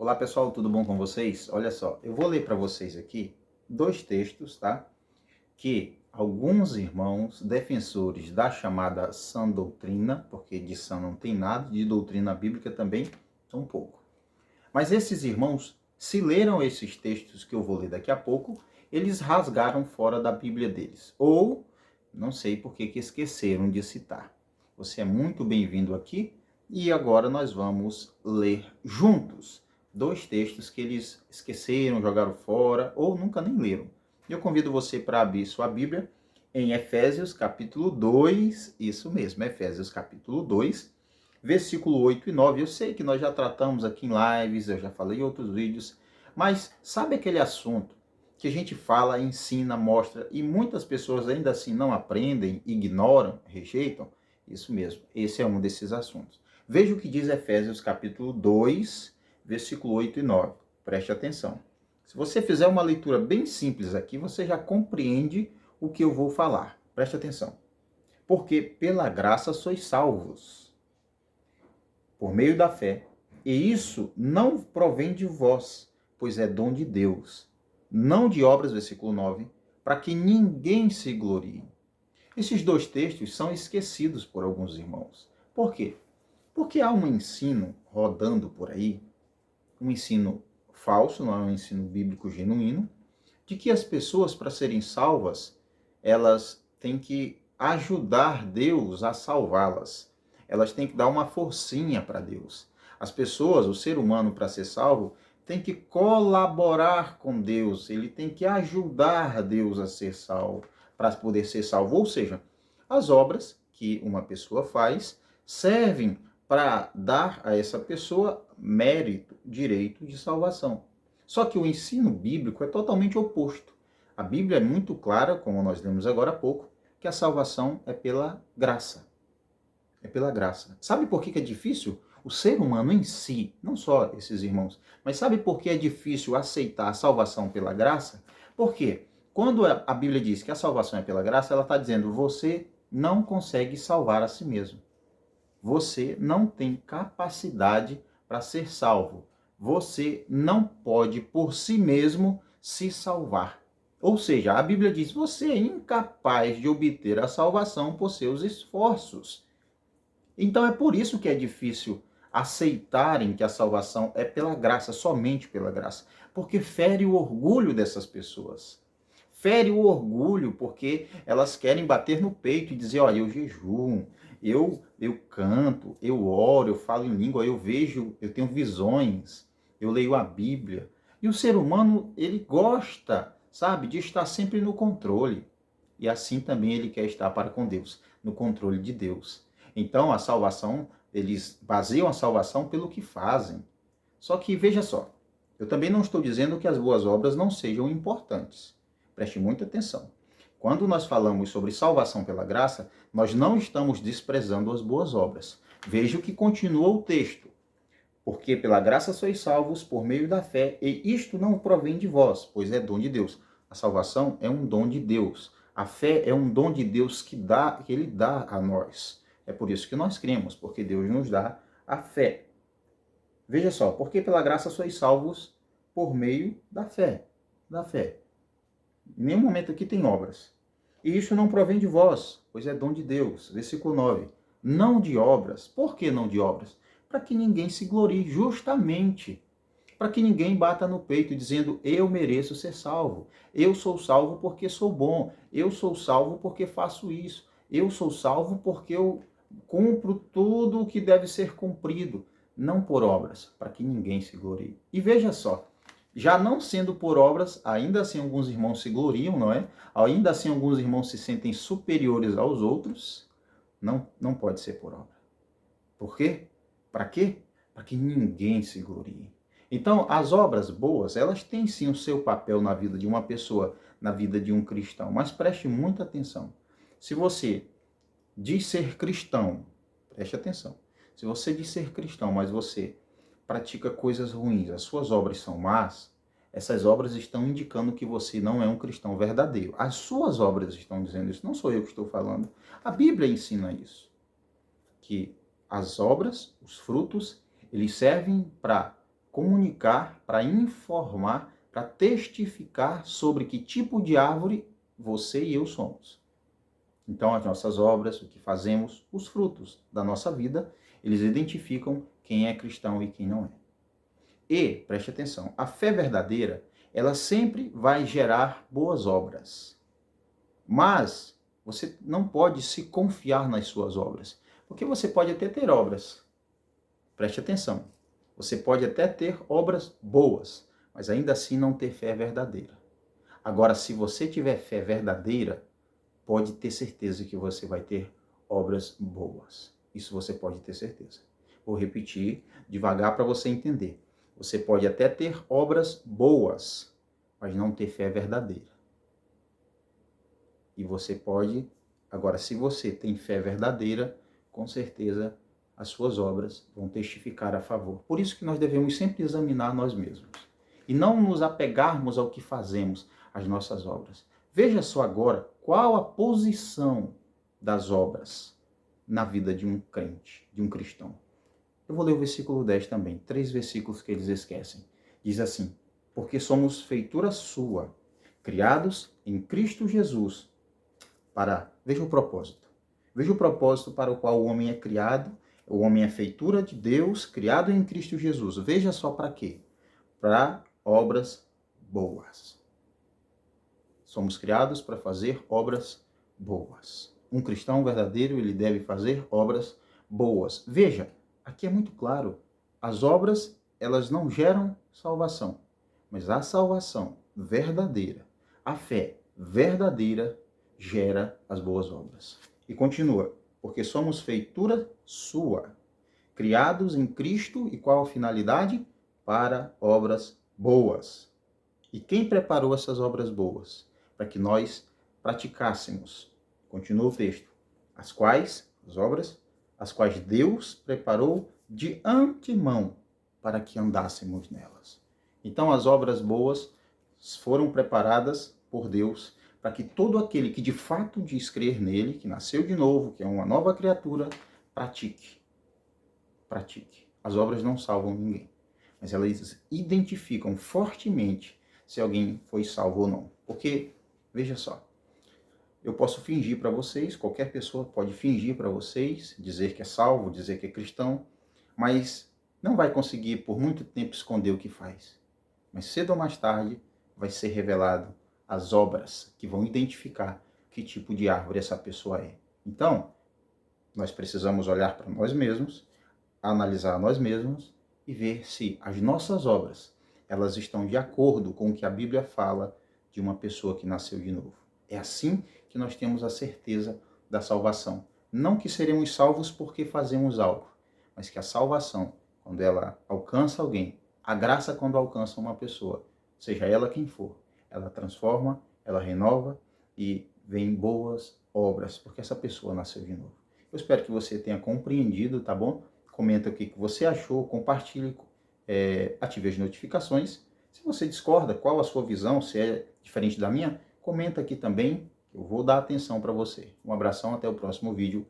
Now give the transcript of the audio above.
Olá pessoal, tudo bom com vocês? Olha só, eu vou ler para vocês aqui dois textos, tá? Que alguns irmãos defensores da chamada sã doutrina, porque de sã não tem nada, de doutrina bíblica também um pouco. Mas esses irmãos, se leram esses textos que eu vou ler daqui a pouco, eles rasgaram fora da Bíblia deles. Ou, não sei por que esqueceram de citar. Você é muito bem-vindo aqui e agora nós vamos ler juntos dois textos que eles esqueceram, jogaram fora ou nunca nem leram. Eu convido você para abrir sua Bíblia em Efésios capítulo 2, isso mesmo, Efésios capítulo 2, versículo 8 e 9. Eu sei que nós já tratamos aqui em lives, eu já falei em outros vídeos, mas sabe aquele assunto que a gente fala, ensina, mostra e muitas pessoas ainda assim não aprendem, ignoram, rejeitam? Isso mesmo, esse é um desses assuntos. Veja o que diz Efésios capítulo 2, versículo 8 e 9. Preste atenção. Se você fizer uma leitura bem simples aqui, você já compreende o que eu vou falar. Preste atenção. Porque pela graça sois salvos, por meio da fé. E isso não provém de vós, pois é dom de Deus. Não de obras, versículo 9, para que ninguém se glorie. Esses dois textos são esquecidos por alguns irmãos. Por quê? Porque há um ensino rodando por aí, um ensino falso, não é um ensino bíblico genuíno, de que as pessoas, para serem salvas, elas têm que ajudar Deus a salvá-las. Elas têm que dar uma forcinha para Deus. As pessoas, o ser humano, para ser salvo, tem que colaborar com Deus, ele tem que ajudar Deus a ser salvo, para poder ser salvo. Ou seja, as obras que uma pessoa faz servem para dar a essa pessoa mérito, direito de salvação. Só que o ensino bíblico é totalmente oposto. A Bíblia é muito clara, como nós lemos agora há pouco, que a salvação é pela graça. É pela graça. Sabe por que é difícil? O ser humano em si, não só esses irmãos, mas sabe por que é difícil aceitar a salvação pela graça? Porque quando a Bíblia diz que a salvação é pela graça, ela está dizendo você não consegue salvar a si mesmo. Você não tem capacidade para ser salvo. Você não pode por si mesmo se salvar. Ou seja, a Bíblia diz: você é incapaz de obter a salvação por seus esforços. Então é por isso que é difícil aceitarem que a salvação é pela graça, somente pela graça, porque fere o orgulho dessas pessoas. Fere o orgulho porque elas querem bater no peito e dizer: olha, eu jejuo, eu canto, eu oro, eu falo em língua, eu vejo, eu tenho visões, eu leio a Bíblia. E o ser humano, ele gosta, sabe, de estar sempre no controle. E assim também ele quer estar para com Deus, no controle de Deus. Então a salvação, eles baseiam a salvação pelo que fazem. Só que veja só, eu também não estou dizendo que as boas obras não sejam importantes. Preste muita atenção. Quando nós falamos sobre salvação pela graça, nós não estamos desprezando as boas obras. Veja o que continua o texto. Porque pela graça sois salvos por meio da fé, e isto não provém de vós, pois é dom de Deus. A salvação é um dom de Deus. A fé é um dom de Deus que ele dá a nós. É por isso que nós cremos, porque Deus nos dá a fé. Veja só, porque pela graça sois salvos por meio da fé. Da fé. Em nenhum momento aqui tem obras. E isso não provém de vós, pois é dom de Deus. Versículo 9. Não de obras. Por que não de obras? Para que ninguém se glorie, justamente. Para que ninguém bata no peito dizendo: eu mereço ser salvo. Eu sou salvo porque sou bom. Eu sou salvo porque faço isso. Eu sou salvo porque eu cumpro tudo o que deve ser cumprido. Não por obras, para que ninguém se glorie. E veja só, já não sendo por obras, ainda assim alguns irmãos se gloriam, não é? Ainda assim alguns irmãos se sentem superiores aos outros. Não pode ser por obra. Por quê? Para quê? Para que ninguém se glorie. Então, as obras boas, elas têm sim o seu papel na vida de uma pessoa, na vida de um cristão. Mas preste muita atenção. Se você diz ser cristão, preste atenção. Se você diz ser cristão, mas você pratica coisas ruins, as suas obras são más, essas obras estão indicando que você não é um cristão verdadeiro. As suas obras estão dizendo isso, não sou eu que estou falando. A Bíblia ensina isso, que as obras, os frutos, eles servem para comunicar, para informar, para testificar sobre que tipo de árvore você e eu somos. Então, as nossas obras, o que fazemos, os frutos da nossa vida, eles identificam quem é cristão e quem não é. E, preste atenção, a fé verdadeira, ela sempre vai gerar boas obras. Mas você não pode se confiar nas suas obras, porque você pode até ter obras. Preste atenção. Você pode até ter obras boas, mas ainda assim não ter fé verdadeira. Agora, se você tiver fé verdadeira, pode ter certeza que você vai ter obras boas. Isso você pode ter certeza. Vou repetir devagar para você entender. Você pode até ter obras boas, mas não ter fé verdadeira. E você pode, agora, se você tem fé verdadeira, com certeza as suas obras vão testificar a favor. Por isso que nós devemos sempre examinar nós mesmos e não nos apegarmos ao que fazemos, às nossas obras. Veja só agora qual a posição das obras na vida de um crente, de um cristão. Eu vou ler o versículo 10 também, 3 versículos que eles esquecem. Diz assim: porque somos feitura sua, criados em Cristo Jesus, veja o propósito. Veja o propósito para o qual o homem é criado. O homem é feitura de Deus, criado em Cristo Jesus. Veja só para quê? Para obras boas. Somos criados para fazer obras boas. Um cristão verdadeiro, ele deve fazer obras boas. Veja, aqui é muito claro. As obras, elas não geram salvação. Mas a salvação verdadeira, a fé verdadeira, gera as boas obras. E continua, porque somos feitura sua, criados em Cristo, e qual a finalidade? Para obras boas. E quem preparou essas obras boas? Para que nós praticássemos. Continua o texto. As obras, as quais Deus preparou de antemão para que andássemos nelas. Então as obras boas foram preparadas por Deus para que todo aquele que de fato diz crer nele, que nasceu de novo, que é uma nova criatura, pratique. Pratique. As obras não salvam ninguém, mas elas identificam fortemente se alguém foi salvo ou não. Porque, veja só, eu posso fingir para vocês, qualquer pessoa pode fingir para vocês, dizer que é salvo, dizer que é cristão, mas não vai conseguir por muito tempo esconder o que faz. Mas cedo ou mais tarde vai ser revelado as obras que vão identificar que tipo de árvore essa pessoa é. Então, nós precisamos olhar para nós mesmos, analisar nós mesmos e ver se as nossas obras, elas estão de acordo com o que a Bíblia fala de uma pessoa que nasceu de novo. É assim que nós temos a certeza da salvação. Não que seremos salvos porque fazemos algo, mas que a salvação, quando ela alcança alguém, a graça quando alcança uma pessoa, seja ela quem for, ela transforma, ela renova e vem boas obras, porque essa pessoa nasceu de novo. Eu espero que você tenha compreendido, tá bom? Comenta o que você achou, compartilhe, ative as notificações. Se você discorda, qual a sua visão, se é diferente da minha, comenta aqui também, eu vou dar atenção para você. Um abração, até o próximo vídeo.